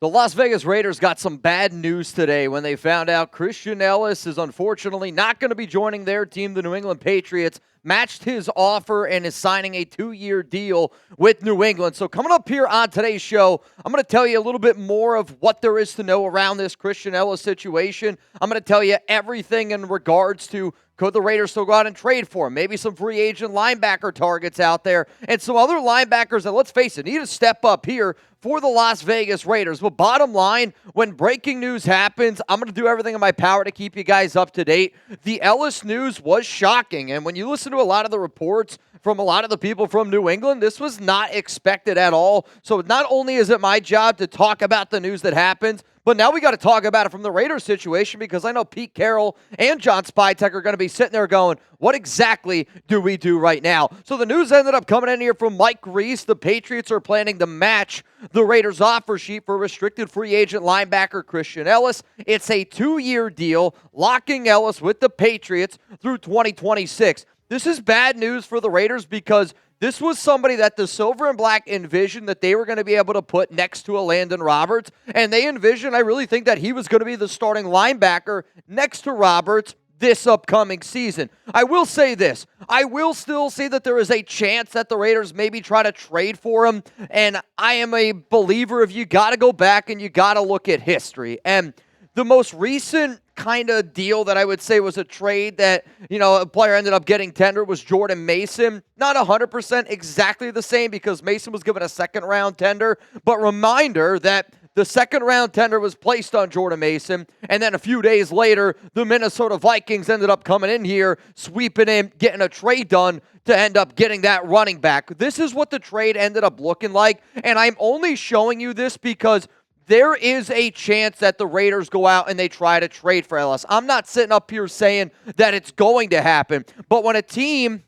The Las Vegas Raiders got some bad news today when they found out Christian Elliss is unfortunately not going to be joining their team, the New England Patriots. Matched his offer and is signing a 2-year deal with New England. So coming up here on today's show, I'm going to tell you a little bit more of what there is to know around this Christian Elliss situation. I'm going to tell you everything in regards to could the Raiders still go out and trade for him? Maybe some free agent linebacker targets out there and some other linebackers that, let's face it, need to step up here for the Las Vegas Raiders. But bottom line, when breaking news happens, I'm going to do everything in my power to keep you guys up to date. The Ellis news was shocking, and when you listen to a lot of the reports from a lot of the people from New England, this was not expected at all. So not only is it my job to talk about the news that happens, but now we got to talk about it from the Raiders situation, because I know Pete Carroll and John Spytek are going to be sitting there going, what exactly do we do right now? So the news ended up coming in here from Mike Reese. The Patriots are planning to match the Raiders' offer sheet for restricted free agent linebacker Christian Elliss. It's a 2-year deal, locking Ellis with the Patriots through 2026. This is bad news for the Raiders because this was somebody that the Silver and Black envisioned that they were going to be able to put next to a Landon Roberts, and they envisioned, I really think, that he was going to be the starting linebacker next to Roberts this upcoming season. I will say this. I will still say that there is a chance that the Raiders maybe try to trade for him, and I am a believer of you got to go back and you got to look at history. And the most recent kind of deal that I would say was a trade that, a player ended up getting tender was Jordan Mason. Not 100% exactly the same because Mason was given a second-round tender, but reminder that the second-round tender was placed on Jordan Mason, and then a few days later, the Minnesota Vikings ended up coming in here, sweeping in, getting a trade done to end up getting that running back. This is what the trade ended up looking like, and I'm only showing you this because there is a chance that the Raiders go out and they try to trade for Ellis. I'm not sitting up here saying that it's going to happen, but when a team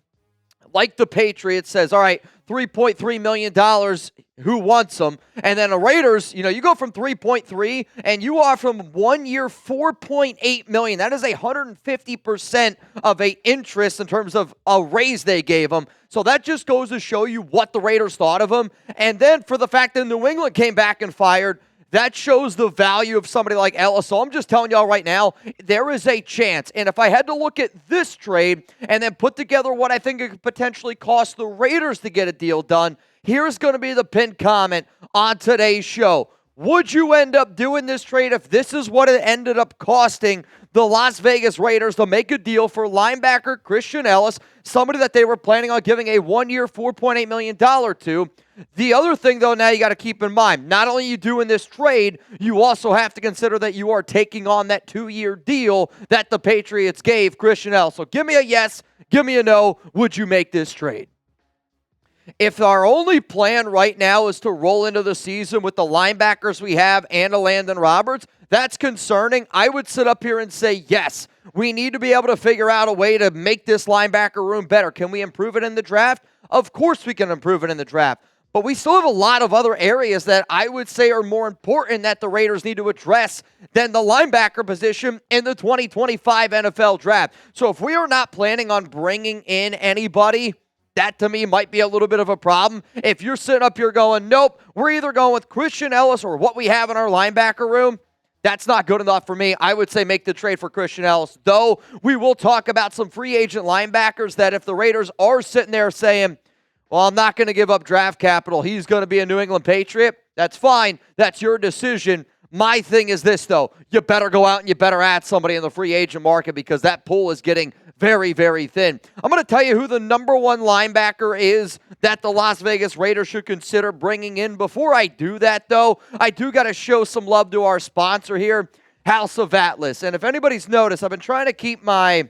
like the Patriots says, all right, $3.3 million, who wants them? And then the Raiders, you go from 3.3 and you are from 1 year, $4.8 million. That is 150% of a interest in terms of a raise they gave them. So that just goes to show you what the Raiders thought of him. And then for the fact that New England came back and fired, that shows the value of somebody like Ellis. So I'm just telling y'all right now, there is a chance. And if I had to look at this trade and then put together what I think it could potentially cost the Raiders to get a deal done, here's going to be the pinned comment on today's show. Would you end up doing this trade if this is what it ended up costing the Las Vegas Raiders to make a deal for linebacker Christian Elliss, somebody that they were planning on giving a 1-year, $4.8 million to? The other thing, though, now you got to keep in mind, not only are you doing this trade, you also have to consider that you are taking on that 2-year deal that the Patriots gave Christian Elliss. So give me a yes, give me a no. Would you make this trade? If our only plan right now is to roll into the season with the linebackers we have and a Landon Roberts, that's concerning. I would sit up here and say, yes, we need to be able to figure out a way to make this linebacker room better. Can we improve it in the draft? Of course we can improve it in the draft. But we still have a lot of other areas that I would say are more important that the Raiders need to address than the linebacker position in the 2025 NFL draft. So if we are not planning on bringing in anybody, that to me might be a little bit of a problem. If you're sitting up here going, nope, we're either going with Christian Elliss or what we have in our linebacker room, that's not good enough for me. I would say make the trade for Christian Elliss. Though we will talk about some free agent linebackers that if the Raiders are sitting there saying, well, I'm not going to give up draft capital, he's going to be a New England Patriot, that's fine. That's your decision. My thing is this, though. You better go out and you better add somebody in the free agent market because that pool is getting very, very thin. I'm going to tell you who the number one linebacker is that the Las Vegas Raiders should consider bringing in. Before I do that, though, I do got to show some love to our sponsor here, House of Atlas. And if anybody's noticed, I've been trying to keep my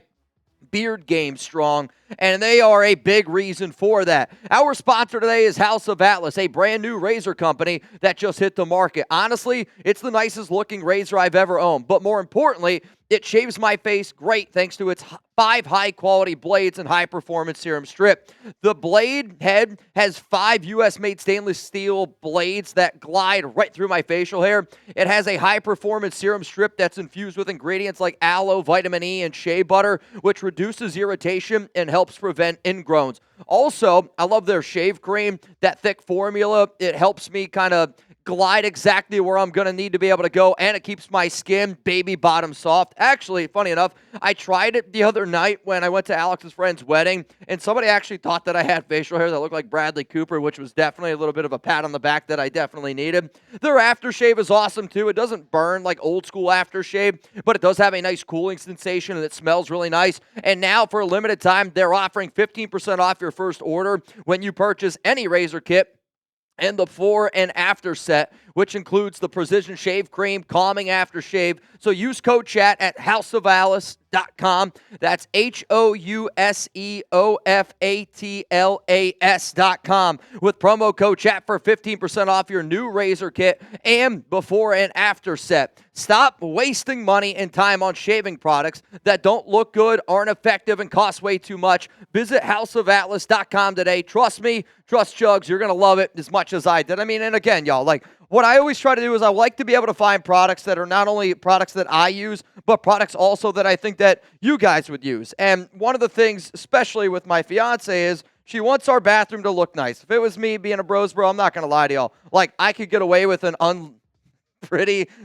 beard game strong, and they are a big reason for that. Our sponsor today is House of Atlas, a brand new razor company that just hit the market. Honestly, it's the nicest looking razor I've ever owned, but more importantly, it shaves my face great thanks to its 5 high-quality blades and high-performance serum strip. The blade head has 5 U.S.-made stainless steel blades that glide right through my facial hair. It has a high-performance serum strip that's infused with ingredients like aloe, vitamin E, and shea butter, which reduces irritation and helps prevent ingrowns. Also, I love their shave cream, that thick formula. It helps me kind of glide exactly where I'm going to need to be able to go, and it keeps my skin baby bottom soft. Actually, funny enough, I tried it the other night when I went to Alex's friend's wedding, and somebody actually thought that I had facial hair that looked like Bradley Cooper, which was definitely a little bit of a pat on the back that I definitely needed. Their aftershave is awesome, too. It doesn't burn like old school aftershave, but it does have a nice cooling sensation, and it smells really nice. And now, for a limited time, they're offering 15% off your first order when you purchase any razor kit and the before and after set, which includes the precision shave cream, calming aftershave. So use code chat at houseofalice.com. That's HOUSEOFATLAS.com with promo code chat for 15% off your new razor kit and before and after set. Stop wasting money and time on shaving products that don't look good, aren't effective, and cost way too much. Visit houseofatlas.com today. Trust me, trust Chugs, you're going to love it as much as I did. I mean, and again, y'all, like, what I always try to do is I like to be able to find products that are not only products that I use, but products also that I think that you guys would use. And one of the things, especially with my fiance, is she wants our bathroom to look nice. If it was me being a bros bro, I'm not going to lie to y'all. Like, I could get away with an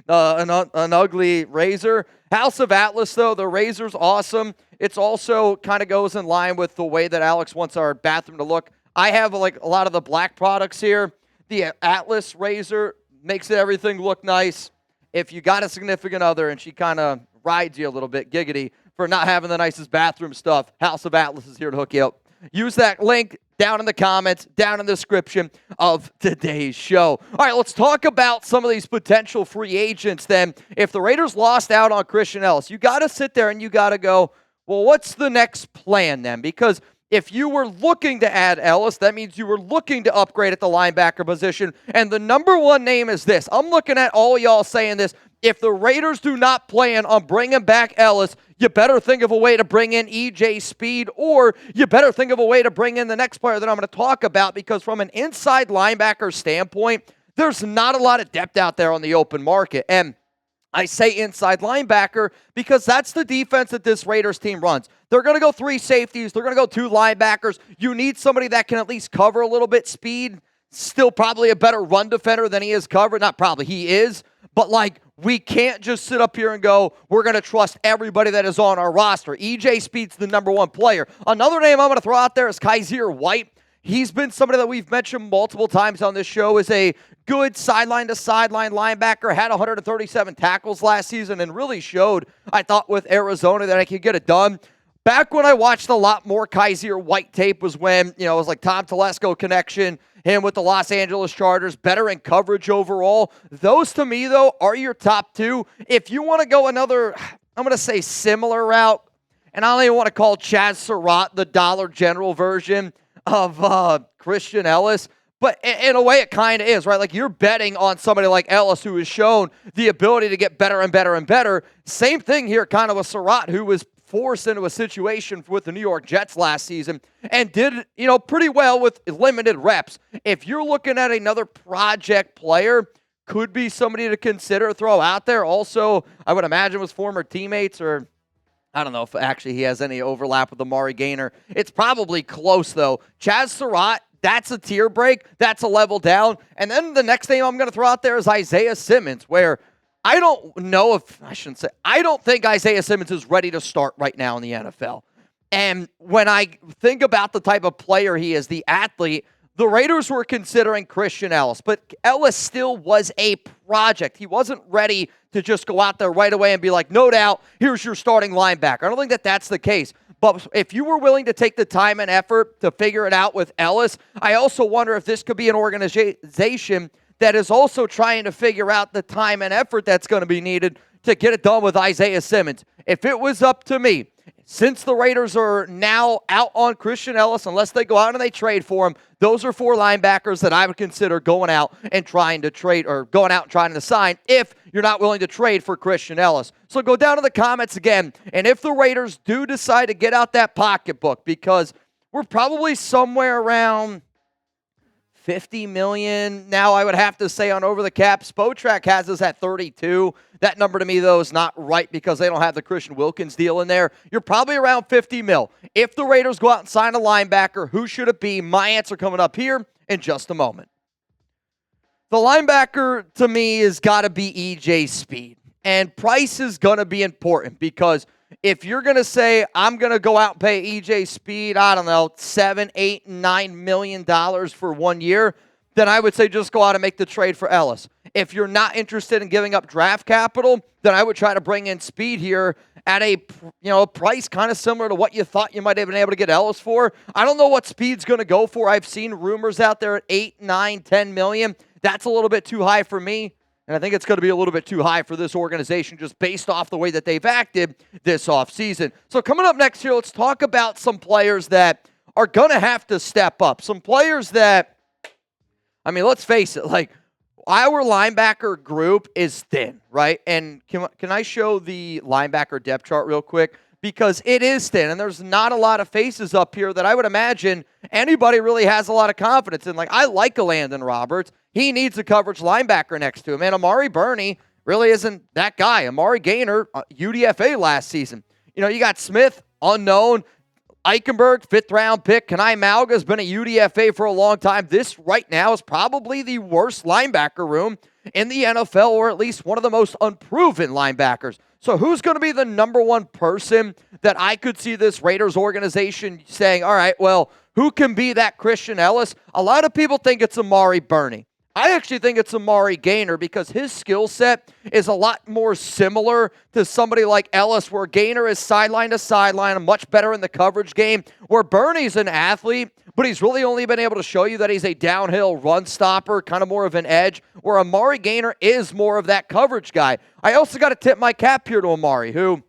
ugly razor. House of Atlas, though, the razor's awesome. It's also kind of goes in line with the way that Alex wants our bathroom to look. I have like a lot of the black products here. The Atlas razor makes everything look nice. If you got a significant other and she kind of rides you a little bit giggity for not having the nicest bathroom stuff, House of Atlas is here to hook you up. Use that link down in the comments, down in the description of today's show. All right, let's talk about some of these potential free agents then. If the Raiders lost out on Christian Elliss, you got to sit there and you got to go, well, what's the next plan then? Because if you were looking to add Ellis, that means you were looking to upgrade at the linebacker position. And the number one name is this. I'm looking at all y'all saying this. If the Raiders do not plan on bringing back Ellis, you better think of a way to bring in EJ Speed, or you better think of a way to bring in the next player that I'm going to talk about, because from an inside linebacker standpoint, there's not a lot of depth out there on the open market. And I say inside linebacker because that's the defense that this Raiders team runs. They're going to go 3 safeties. They're going to go 2 linebackers. You need somebody that can at least cover a little bit. Speed, still probably a better run defender than he is covered. Not probably, he is. But, like, we can't just sit up here and go, we're going to trust everybody that is on our roster. EJ Speed's the number one player. Another name I'm going to throw out there is Kyzir White. He's been somebody that we've mentioned multiple times on this show as a good sideline-to-sideline linebacker, had 137 tackles last season and really showed, I thought, with Arizona that I could get it done. Back when I watched a lot more Kyzir White tape was when, it was like Tom Telesco connection, him with the Los Angeles Chargers, better in coverage overall. Those, to me, though, are your top 2. If you want to go another, I'm going to say similar route, and I don't even want to call Chazz Surratt the Dollar General version of Christian Elliss, but in a way it kind of is, right? Like, you're betting on somebody like Ellis who has shown the ability to get better and better and better. Same thing here kind of with Surratt, who was forced into a situation with the New York Jets last season and did, pretty well with limited reps. If you're looking at another project player, could be somebody to consider, throw out there. Also, I would imagine was former teammates, or I don't know if actually he has any overlap with Amari Gainer. It's probably close, though. Chazz Surratt, that's a tier break. That's a level down. And then the next name I'm going to throw out there is Isaiah Simmons, where I don't think Isaiah Simmons is ready to start right now in the NFL. And when I think about the type of player he is, the athlete, the Raiders were considering Christian Elliss, but Ellis still was a project. He wasn't ready to just go out there right away and be like, no doubt, here's your starting linebacker. I don't think that that's the case. But if you were willing to take the time and effort to figure it out with Ellis, I also wonder if this could be an organization that is also trying to figure out the time and effort that's going to be needed to get it done with Isaiah Simmons. If it was up to me, since the Raiders are now out on Christian Elliss, unless they go out and they trade for him, those are 4 linebackers that I would consider going out and trying to trade, or going out and trying to sign, if you're not willing to trade for Christian Elliss. So go down to the comments again, and if the Raiders do decide to get out that pocketbook, because we're probably somewhere around $50 million now, I would have to say, on over the cap. Spytek has us at 32. That number to me, though, is not right because they don't have the Christian Wilkins deal in there. You're probably around $50 million. If the Raiders go out and sign a linebacker, who should it be? My answer coming up here in just a moment. The linebacker, to me, has got to be E.J. Speed. And price is going to be important because if you're going to say, I'm going to go out and pay E.J. Speed, I don't know, $7, $8, $9 million for 1 year, then I would say just go out and make the trade for Ellis. If you're not interested in giving up draft capital, then I would try to bring in Speed here at a price kind of similar to what you thought you might have been able to get Ellis for. I don't know what Speed's going to go for. I've seen rumors out there at 8, 9, 10 million. That's a little bit too high for me. And I think it's going to be a little bit too high for this organization just based off the way that they've acted this offseason. So coming up next here, let's talk about some players that are going to have to step up. Some players that, I mean, let's face it, like our linebacker group is thin, right? And can I show the linebacker depth chart real quick? Because it is thin, and there's not a lot of faces up here that I would imagine anybody really has a lot of confidence in. Like, I like a Landon Roberts. He needs a coverage linebacker next to him. And Amari Burney really isn't that guy. Amari Gainer, UDFA last season. You got Smith, unknown. Eichenberg, 5th-round pick. Kanai Malga's been a UDFA for a long time. This right now is probably the worst linebacker room in the NFL, or at least one of the most unproven linebackers. So who's going to be the number one person that I could see this Raiders organization saying, all right, well, who can be that Christian Elliss? A lot of people think it's Amari Burney. I actually think it's Amari Gainer because his skill set is a lot more similar to somebody like Ellis, where Gainer is sideline to sideline, much better in the coverage game, where Burney's an athlete, but he's really only been able to show you that he's a downhill run stopper, kind of more of an edge, where Amari Gainer is more of that coverage guy. I also got to tip my cap here to Amari, who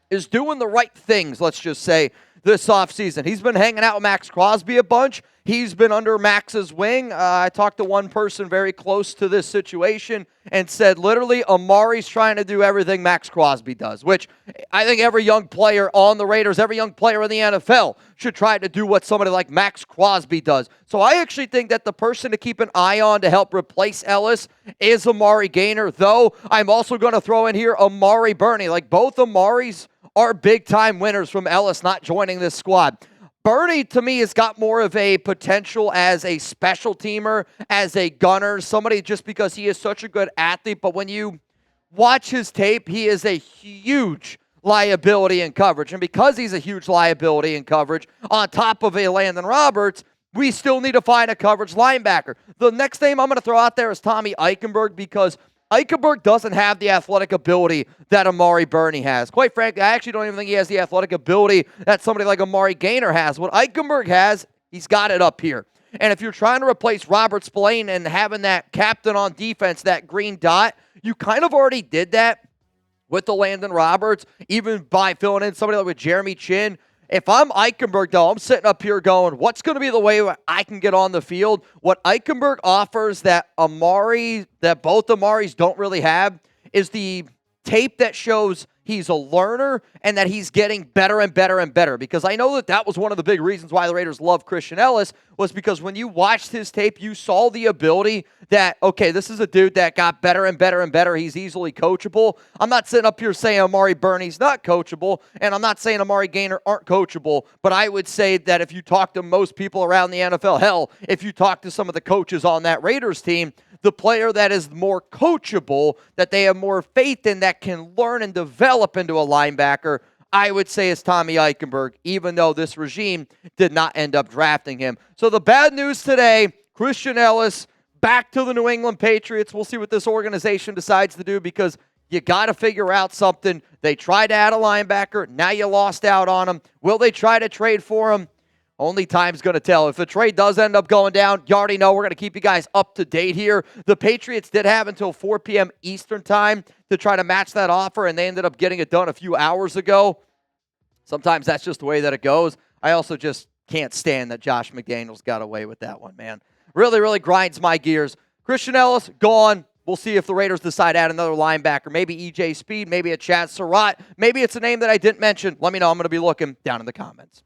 is doing the right things, let's just say, this offseason. He's been hanging out with Max Crosby a bunch. He's been under Max's wing. I talked to one person very close to this situation and said, literally, Amari's trying to do everything Max Crosby does, which I think every young player on the Raiders, every young player in the NFL should try to do what somebody like Max Crosby does. So I actually think that the person to keep an eye on to help replace Ellis is Amari Gainer, though I'm also going to throw in here Amari Burney. Like, both Amaris are big-time winners from Ellis not joining this squad. Burney, to me, has got more of a potential as a special teamer, as a gunner, somebody just because he is such a good athlete. But when you watch his tape, he is a huge liability in coverage. And because he's a huge liability in coverage, on top of a Landon Roberts, we still need to find a coverage linebacker. The next name I'm going to throw out there is Tommy Eichenberg, because Eichenberg doesn't have the athletic ability that Amari Burney has. Quite frankly, I actually don't even think he has the athletic ability that somebody like Amari Gainer has. What Eichenberg has, he's got it up here. And if you're trying to replace Robert Spillane and having that captain on defense, that green dot, you kind of already did that with the Landon Roberts, even by filling in somebody like with Jeremy Chin. If I'm Eichenberg, though, I'm sitting up here going, what's going to be the way I can get on the field? What Eichenberg offers that both Amaris don't really have is the tape that shows he's a learner and that he's getting better and better and better. Because I know that was one of the big reasons why the Raiders love Christian Elliss, was because when you watched his tape, you saw the ability that, okay, this is a dude that got better and better and better. He's easily coachable. I'm not sitting up here saying Amari Burney's not coachable, and I'm not saying Amari Gainer aren't coachable, but I would say that if you talk to most people around the NFL, hell, if you talk to some of the coaches on that Raiders team, the player that is more coachable, that they have more faith in, that can learn and develop into a linebacker, I would say is Tommy Eichenberg, even though this regime did not end up drafting him. So the bad news today, Christian Elliss back to the New England Patriots. We'll see what this organization decides to do, because you got to figure out something. They tried to add a linebacker. Now you lost out on him. Will they try to trade for him? Only time's going to tell. If the trade does end up going down, you already know we're going to keep you guys up to date here. The Patriots did have until 4 p.m. Eastern time to try to match that offer, and they ended up getting it done a few hours ago. Sometimes that's just the way that it goes. I also just can't stand that Josh McDaniels got away with that one, man. Really, really grinds my gears. Christian Elliss, gone. We'll see if the Raiders decide to add another linebacker. Maybe E.J. Speed, maybe a Chazz Surratt. Maybe it's a name that I didn't mention. Let me know. I'm going to be looking down in the comments.